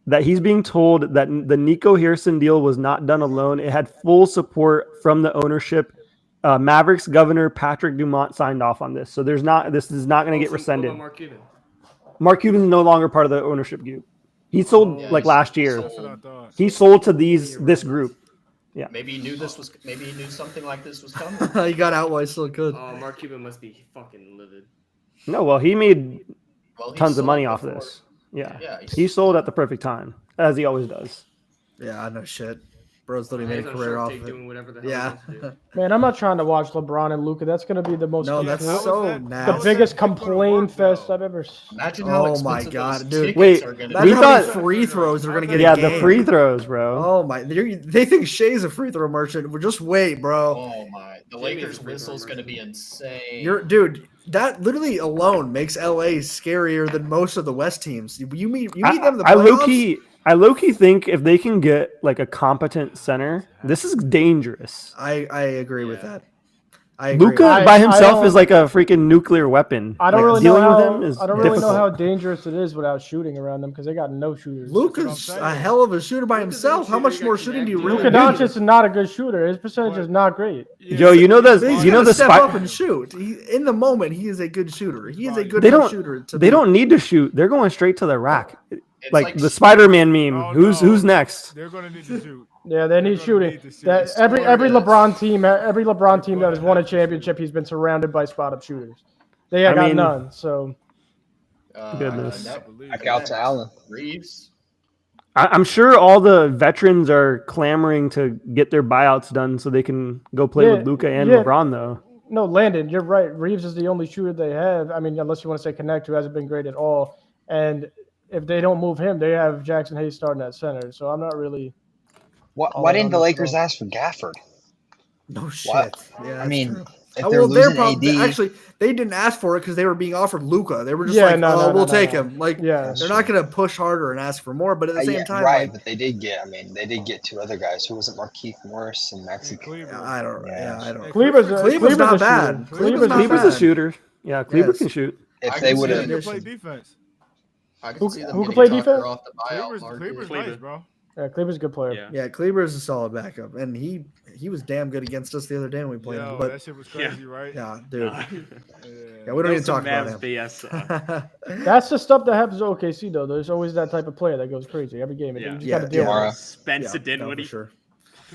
that he's being told that the Nico Harrison deal was not done alone. It had full support from the ownership. Mavericks governor Patrick Dumont signed off on this, so this is not going to get rescinded. Mark Cuban's no longer part of the ownership group. He sold last year. He sold to this group. Yeah. Maybe he knew something like this was coming. He got out while he still could. Oh, Mark Cuban must be fucking livid. No, well, he made tons of money off of this. Yeah. He sold at the perfect time, as he always does. Yeah, I know shit. Bro's literally made a career off of it. Yeah. Man, I'm not trying to watch LeBron and Luka. That's going to be the most. No, that's so nasty. The biggest complaint fest I've ever seen. Imagine how my god, dude! Wait, we thought free throws they're going to get. Yeah, the free throws, bro. Oh my! They think Shea's a free throw merchant. Well, just wait, bro. Oh my! The Lakers whistle is going to be insane. Dude. That literally alone makes LA scarier than most of the West teams. You meet them in the playoffs. I low-key think if they can get like a competent center, this is dangerous. I agree with that. Luka by himself is like a freaking nuclear weapon. I don't really know how dangerous it is without shooting around them, because they got no shooters. Luka's a hell of a shooter by himself. How much more shooting do you really need? Luka Doncic is not a good shooter. His percentage is not great. Yo, you know the step up and shoot. In the moment, he is a good shooter. He is a good shooter. They don't need to shoot. They're going straight to the rack. Like the Spider-Man meme. Oh, who's next? They're going to need to shoot. Yeah, they need shooting. Every LeBron team that has won a championship, he's been surrounded by spot-up shooters. They got none. So, goodness. Back out to Allen. Reeves. I'm sure all the veterans are clamoring to get their buyouts done so they can go play with Luka and LeBron, though. No, Landon, you're right. Reeves is the only shooter they have. I mean, unless you want to say Connect, who hasn't been great at all. And if they don't move him, they have Jackson Hayes starting at center. So I'm not really. Why didn't the Lakers ask for Gafford? No shit. Yeah, I mean, true. If they're losing AD, actually, they didn't ask for it because they were being offered Luka. They were just we'll take him. Like, they're not going to push harder and ask for more. But at the same time, right? But they did get. I mean, they did get two other guys. Who was it? Markieff Morris and Maxi. I don't. Cleaver's not bad. Cleaver's a shooter. Yeah, Cleaver can shoot. If they would have play defense. Who can play defense? Cleaver's nice, bro. Yeah, Kleber's a good player. Yeah, Kleber is a solid backup, and he was damn good against us the other day when we played him. But that shit was crazy, right? Yeah, dude. Yeah, we don't even talk about him. BS. That's the stuff that happens to OKC, though. There's always that type of player that goes crazy every game. And you just got to deal with it. Spencer Dinwiddie. Sure.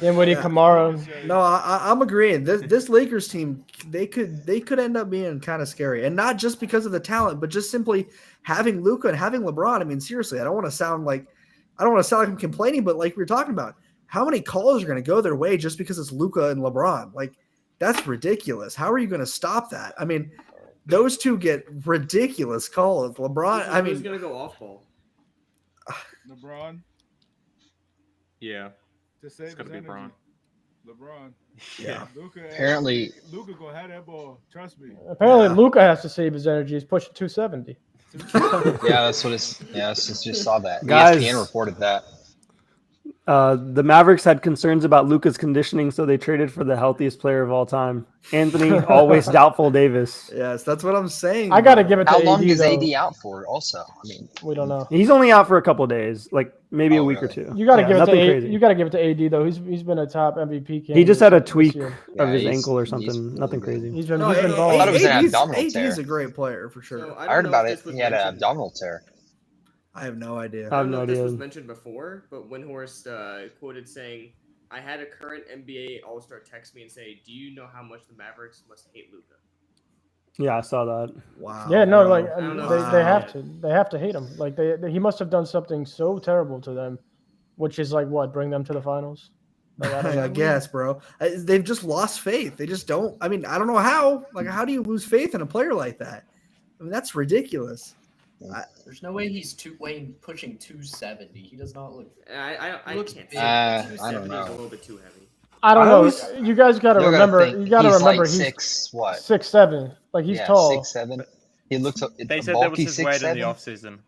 Then we need Kamara. No, I'm agreeing. This Lakers team, they could end up being kind of scary, and not just because of the talent, but just simply having Luka and having LeBron. I mean, seriously, I don't want to sound like I'm complaining, but like we were talking about, how many calls are going to go their way just because it's Luka and LeBron? Like, that's ridiculous. How are you going to stop that? I mean, those two get ridiculous calls. LeBron, I mean, who's going to go off ball? LeBron. Yeah. To save it's got to be LeBron. LeBron. Yeah. Luka gonna have that ball. Trust me. Apparently, Luka has to save his energy. He's pushing 270. Yeah, that's what it's. Yeah, I just saw that. Guys, ESPN reported that. The Mavericks had concerns about Luka's conditioning, so they traded for the healthiest player of all time, Anthony always doubtful Davis. Yes, that's what I'm saying. I got to give it to AD. How long is though. AD out for? Also, I mean, we don't know. He's only out for a couple of days, like maybe a week or two. You got to give it to crazy. You got to give it to AD though. He's been a top MVP candidate. He just had a tweak of his ankle or something. Nothing crazy. He's been I thought it was an abdominal tear. AD's a great player for sure. So, I heard about it. He had an abdominal tear. I have no idea. I don't know if this was mentioned before, but Windhorst quoted saying, "I had a current NBA All-Star text me and say, do you know how much the Mavericks must hate Luka?" Yeah, I saw that. Wow. Yeah, no, like they have to hate him. Like he must have done something so terrible to them, which is like what, bring them to the finals. Like, I guess, bro. They've just lost faith. They just don't. I mean, I don't know how. Like, how do you lose faith in a player like that? I mean, that's ridiculous. There's no way he's pushing 270. He does not look. I can't say I 270 don't know. is a little bit too heavy. I don't know. You guys got to remember. You got to remember. Like he's 6'7". Like he's tall. 6'7". He looks. They said that was his weight in the off season.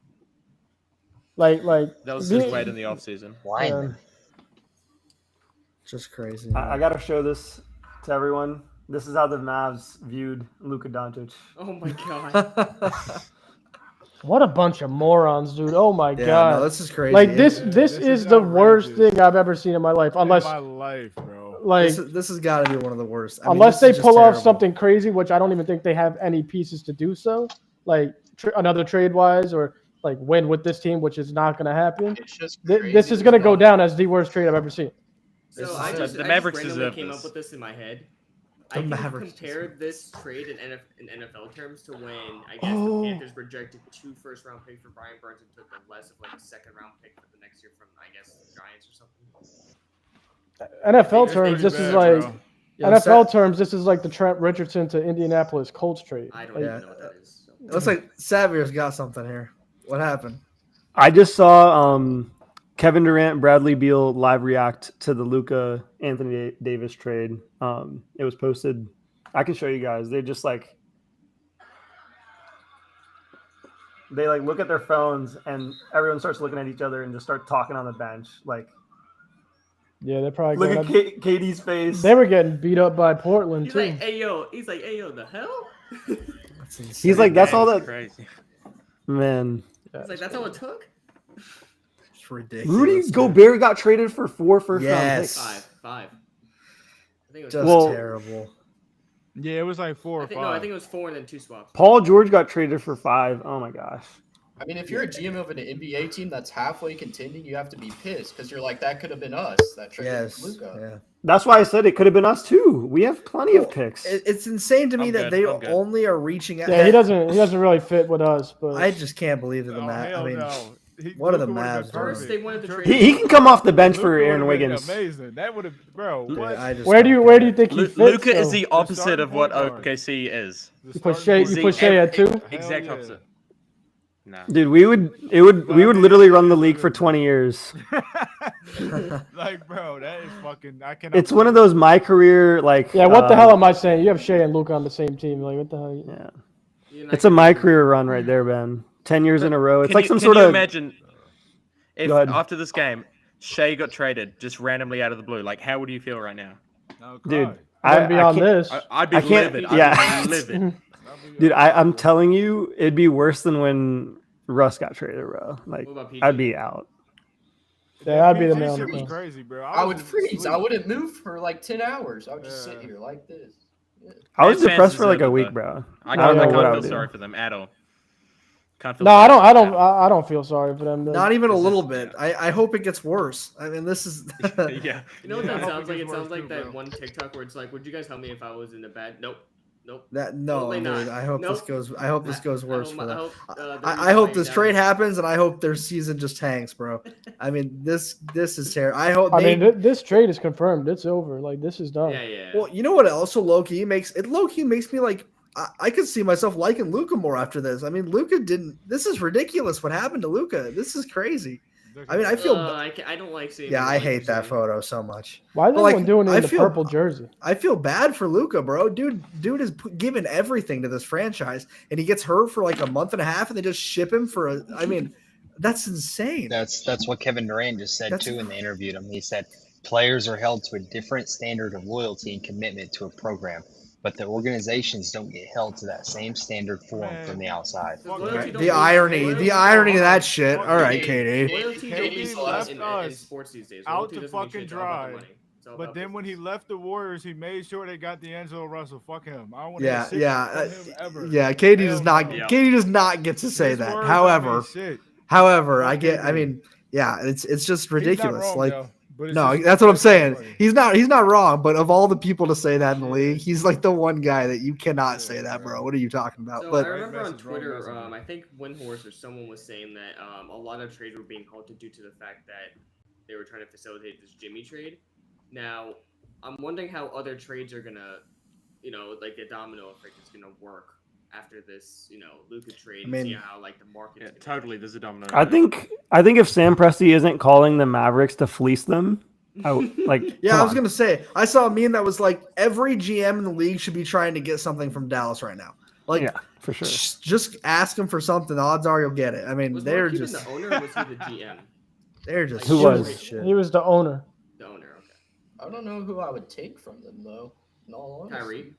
Like that was his weight in the off season. Lineman. Just crazy. I got to show this to everyone. This is how the Mavs viewed Luka Doncic. Oh my god. What a bunch of morons, dude! Oh my god, no, this is crazy. Like this is the worst thing I've ever seen in my life. Unless in my life, bro. Like this has got to be one of the worst. I mean, unless they pull off terrible. something crazy, which I don't even think they have any pieces to do so. Like another trade wise, or like win with this team, which is not going to happen. It's just This is going to go down as the worst trade I've ever seen. So the Mavericks randomly deserve came this. up with this in my head. I can compare this trade in NFL terms to when I guess the Panthers rejected 2 first-round picks for Brian Burns and took the less of like a second-round pick for the next year from I guess the Giants or something. NFL terms, this is like NFL terms. This is like the Trent Richardson to Indianapolis Colts trade. I don't even know what that is. So. Looks like Savier's got something here. What happened? I just saw Kevin Durant, Bradley Beal live react to the Luka Anthony Davis trade. It was posted. I can show you guys. They just they look at their phones and everyone starts looking at each other and just start talking on the bench. Like, yeah, they're probably look at KD's face. They were getting beat up by Portland He's too. like, hey yo, the hell? He's like, that's all that. Crazy. Man. He's like, that's all it took. It's ridiculous. Rudy Gobert got traded for 4 first-round picks. 5. I think it was just terrible. Yeah, it was like 4 or 5. No, I think it was 4 and then 2 swaps. Paul George got traded for 5. Oh my gosh. I mean, if you're a GM of an NBA team that's halfway contending, you have to be pissed because you're like, that could have been us. That traded Luka. Yeah. That's why I said it could have been us too. We have plenty of picks. It's insane to me that they only are reaching out. Yeah, he doesn't really fit with us. But I just can't believe that the Mavs. I mean, what are the Mavs First, they doing? wanted to trade. He can come off the bench for Aaron Wiggins. Amazing. That would have, bro. What? Where do you think he fits? Luka though? is the opposite of what OKC is. You put Shea at 2. Exact opposite. Nah. Dude, we would literally run the league for 20 years. Like, bro, that is fucking. I cannot. It's one of those my career like. Yeah, what the hell am I saying? You have Shea and Luka on the same team. Like, what the hell? Yeah. It's a my career run right there, Ben. 10 years in a row. It's like some sort Can you of. imagine if after this game, Shea got traded just randomly out of the blue? Like, how would you feel right now? Dude, I'd be on this. I'd be livid. Yeah. I'd be livid. Dude, I'm telling you, it'd be worse than when Russ got traded, bro. Like, I'd be out. Yeah, I'd be the PG man. shit was crazy, bro. I would freeze. I wouldn't move for like 10 hours. I would just sit here like this. Yeah. I was Fans depressed for like deserve a it, week, though. bro. I don't know can't what I feel would do. sorry for them at all. Can't feel No, sorry I for don't. them. I don't feel sorry for them. Not even a This little is- bit. I hope it gets worse. I mean, this is. Yeah. You know what Yeah, I that hope sounds it like? gets It worse sounds like too, that bro. one TikTok where it's like, "Would you guys help me if I was in a bad?" Nope. No, Totally dude. not. I hope this Nope. goes. I hope this goes I worse hope for my- I them. hope, the I reason hope why this you're trade down- happens, and I hope their season just tanks, bro. I mean, this is terrible. I hope. I they, mean, this trade is confirmed. It's over. Like this is done. Yeah. Well, you know what? Also, low key makes me like. I could see myself liking Luka more after this. I mean, Luka didn't. This is ridiculous. What happened to Luka? This is crazy. I mean, I feel. I don't like seeing. Yeah, the I hate that Lakers in- photo so much. Why is But, everyone like, doing it I in the feel- purple jersey? I feel bad for Luka, bro. Dude is giving everything to this franchise, and he gets hurt for like a month and a half, and they just ship him for a. I mean, that's insane. That's what Kevin Durant just said too when they interviewed him. He said players are held to a different standard of loyalty and commitment to a program, but the organizations don't get held to that same standard for them from the outside. Loyalty don't The mean- irony loyalty- of that shit. Fuck All right, KD. KD. Loyalty don't mean KD a lot left in us sports these days. out Loyalty to doesn't mean fucking shit. It's all about the dry. money. It's all But about then when he business. left the Warriors, he made sure they got D'Angelo Russell. Fuck him. I don't want Yeah, to yeah, him ever. yeah. KD Hell does not. no. Yeah. KD does not get to say His that. words don't mean shit. However, Fuck I get. I KD. mean, yeah, it's just He's not ridiculous. wrong, Like, yo, but it's no, just that's what I'm saying. funny. He's not wrong. But of all the people to say that in the Yeah. league, he's like the one guy that you cannot Yeah, say that, bro. bro. What are you talking about? So But I remember on message, wrong Twitter, message. I think Windhorse or someone was saying that a lot of trades were being halted due to the fact that they were trying to facilitate this Jimmy trade. Now, I'm wondering how other trades are gonna, like the domino effect is gonna work after this, Luka trade. I mean- see how like the market. Yeah, totally. There's a domino. I think if Sam Presti isn't calling the Mavericks to fleece them, yeah, I was gonna say I saw a meme that was like every GM in the league should be trying to get something from Dallas right now. Like, yeah, for sure. just ask him for something. The odds are you'll get it. I mean, Was they're Mark Cuban just the owner or was he the GM? they're just Who shit was? with shit. He was the owner. The owner, okay. I don't know who I would take from them though. In all honesty. Kyrie.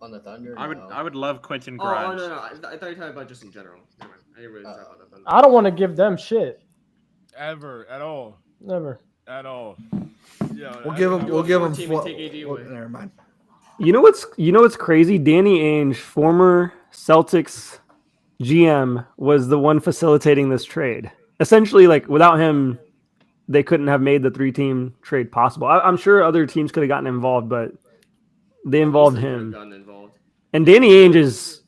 On the Thunder. I no. would love Quentin Oh, Grimes. no. I thought you were talking about just in general. Never mind. I didn't really talk about the Thunder. I don't want to give them shit. Ever at all. Never. At all. Yeah, We'll give him. Do We'll a give four him. team and take AD away. Never mind. You know what's crazy? Danny Ainge, former Celtics GM, was the one facilitating this trade. Essentially, like without him, they couldn't have made the 3-team trade possible. I'm sure other teams could have gotten involved, but they involved Easily could've him. gotten involved. And Danny Ainge is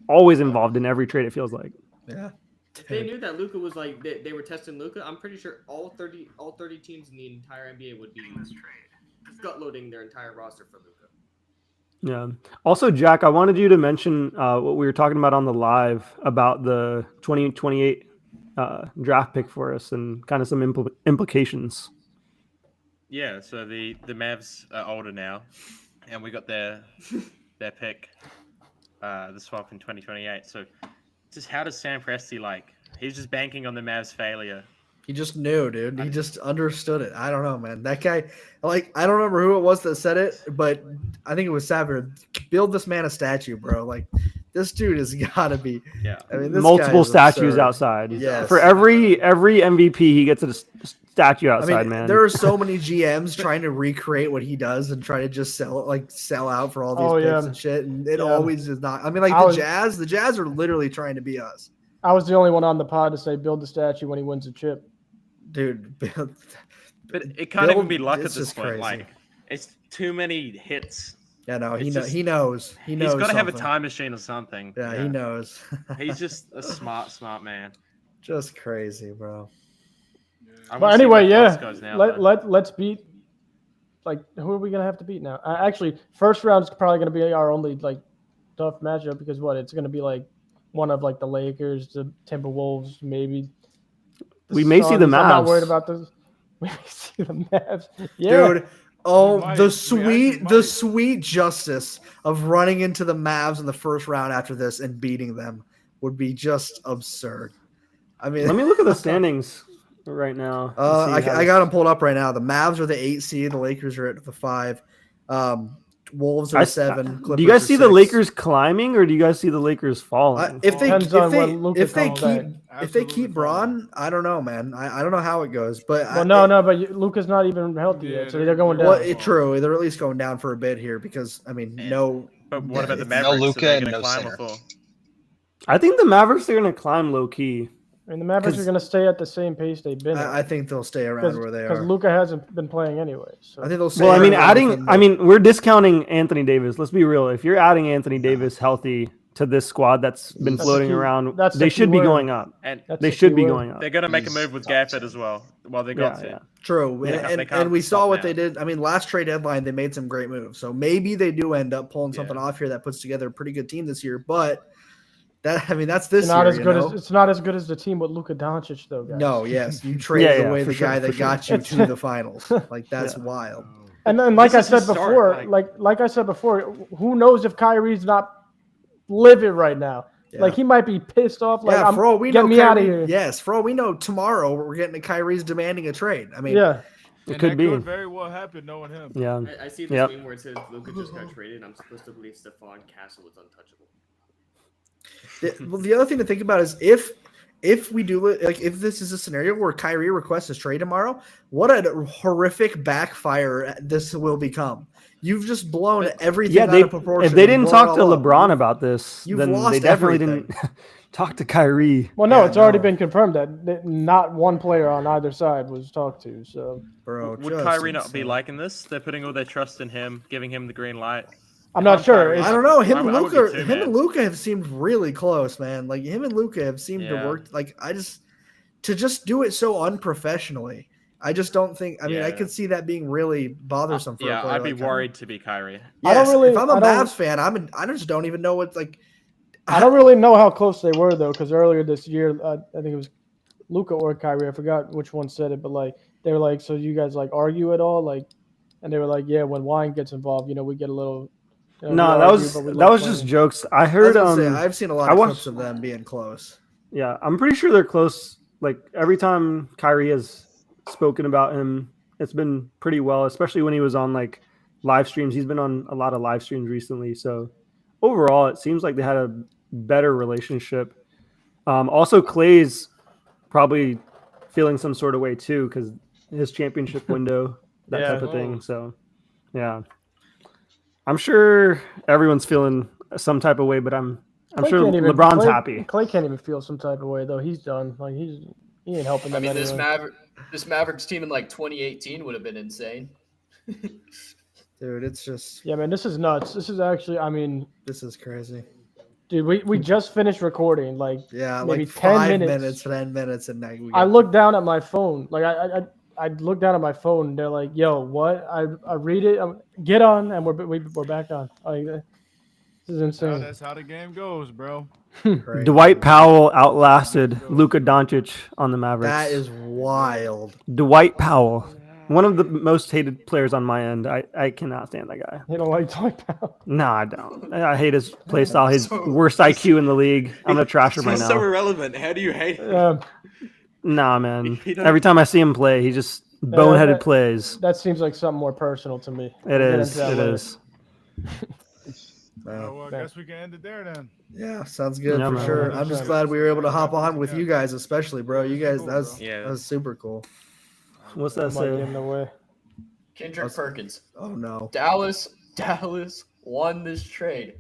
always involved in every trade. It feels like. Yeah. If they knew that Luka was like they were testing Luka, I'm pretty sure all 30 teams in the entire NBA would be gut loading their entire roster for Luka. Yeah. Also, Jack, I wanted you to mention what we were talking about on the live about the 2028 draft pick for us and kind of some implications. Yeah, so the Mavs are older now, and we got their pick, the swap in 2028. So, just how does Sam Presti like? He's just banking on the Mavs' failure. He just knew, dude. He just understood it. I don't know, man. That guy, like, I don't remember who it was that said it, but I think it was Savage. Build this man a statue, bro. Like, this dude has got to be. Yeah. I mean, this Multiple guy is statues absurd. outside. Yes. For every MVP, he gets a statue I outside, mean, man. there are so many GMs trying to recreate what he does and try to just sell out for all these picks and shit, and it always is not. I mean, like the Jazz are literally trying to be us. I was the only one on the pod to say build the statue when he wins a chip. Dude, But it can't even be luck at it's this just point. crazy. Like, it's too many hits. Yeah, no, he It's knows. just- He knows. He knows. He's got to have a something. time machine or something. Yeah, he knows. He's just a smart man. Just crazy, bro. I But wanna see anyway, where yeah. Fox goes now, though. Let's beat. Like, who are we gonna have to beat now? Actually, first round's probably gonna be our only like tough matchup because it's gonna be like one of like the Lakers, the Timberwolves, maybe. We may see the Suns. I'm not Mavs. worried about this. We may see the Mavs. Yeah. Dude, oh, might. the We sweet, actually the might. sweet justice of running into the Mavs in the first round after this and beating them would be just absurd. I mean, Let me look at the standings right now. I got them pulled up right now. The Mavs are the 8 seed. The Lakers are at the 5. Wolves are 7. Do you guys see Clippers are the 6. Lakers climbing, or do you guys see the Lakers falling? If they Depends on when Luka if they comes keep back. if they Absolutely keep Braun, I don't know, man. I don't know how it goes, but Well, but Luka's not even healthy Yeah, yet, so they're going down. Well, it's true. They're at least going down for a bit here because I mean, no. But what about the it's- Mavericks? Luka Are they and gonna no climb center. before? I think the Mavericks are going to climb low key. I mean, the Mavericks are going to stay at the same pace they've been. I think they'll stay around where they are because Luka hasn't been playing anyway. So. I think they'll stay. Well, we're discounting Anthony Davis. Let's be real. If you're adding Anthony Davis healthy to this squad that's been floating around, they should be going up. And they should be going up. They're going to make a move with Gafford as well. Well, they got to. Yeah. True. And we saw what they did. I mean, last trade deadline, they made some great moves. So maybe they do end up pulling something off here that puts together a pretty good team this year. But that's this year. It's not as good as the team with Luka Doncic, though, guys. No, yes. You traded away the guy that got you to the finals. Like, that's wild. And then, like I said before, like I said before, who knows if Kyrie's not livid right now? Yeah. Like, he might be pissed off. Like, for all we know, get me out of here. Yes, for all we know, tomorrow we're getting to Kyrie's demanding a trade. I mean, it could be. Could very well happen, knowing him. Yeah, I see this meme where it says Luka just got traded. I'm supposed to believe Stephon Castle was untouchable. The other thing to think about is if we do if this is a scenario where Kyrie requests a trade tomorrow, what a horrific backfire this will become. You've just blown everything out of proportion. If they didn't talk to LeBron about this, then they definitely didn't talk to Kyrie. Well, no, it's already been confirmed that not one player on either side was talked to. So, would Kyrie not be liking this? They're putting all their trust in him, giving him the green light. I'm not sure. I don't know. Him and Luka have seemed really close, man. Like him and Luka have seemed to work. Like to just do it so unprofessionally. I just don't think. I mean, I could see that being really bothersome for a player. I'd be worried to be Kyrie. Yes, if I'm a Mavs fan, I just don't even know what like. I don't really know how close they were though, because earlier this year, I think it was Luka or Kyrie. I forgot which one said it, but like they were like, "So you guys like argue at all?" Like, and they were like, "Yeah, when wine gets involved, we get a little." No, that was just jokes. I heard. I've seen a lot of clips of them being close. Yeah, I'm pretty sure they're close. Like every time Kyrie has spoken about him, it's been pretty well. Especially when he was on like live streams. He's been on a lot of live streams recently. So overall, it seems like they had a better relationship. Also, Clay's probably feeling some sort of way too because his championship window, that type of thing. So yeah. I'm sure everyone's feeling some type of way, but I'm sure LeBron's happy. Clay can't even feel some type of way though. He's done. Like he ain't helping them. I mean, this Mavericks team in like 2018 would have been insane. Dude, it's just man. This is nuts. This is actually. I mean, this is crazy. Dude, we just finished recording. Like maybe like 10 minutes, and I looked down at my phone. Like I looked down at my phone. And they're like, "Yo, what?" I read it. Get on, and we're back on. Like, this is insane. That's how the game goes, bro. Dwight Powell outlasted Luka Doncic on the Mavericks. That is wild. Dwight Powell, one of the most hated players on my end. I cannot stand that guy. You don't like Dwight Powell? No, I don't. I hate his play style. His worst IQ in the league. I'm gonna trash him right now. So irrelevant. How do you hate him? Nah, man. Every time I see him play, he just boneheaded plays. That seems like something more personal to me. It is. It is. Well, I guess we can end it there then. Yeah, sounds good for sure. I'm just glad we were able to hop on with you guys, especially, bro. You guys, that was super cool. What's that say? Kendrick Perkins. Oh no. Dallas won this trade.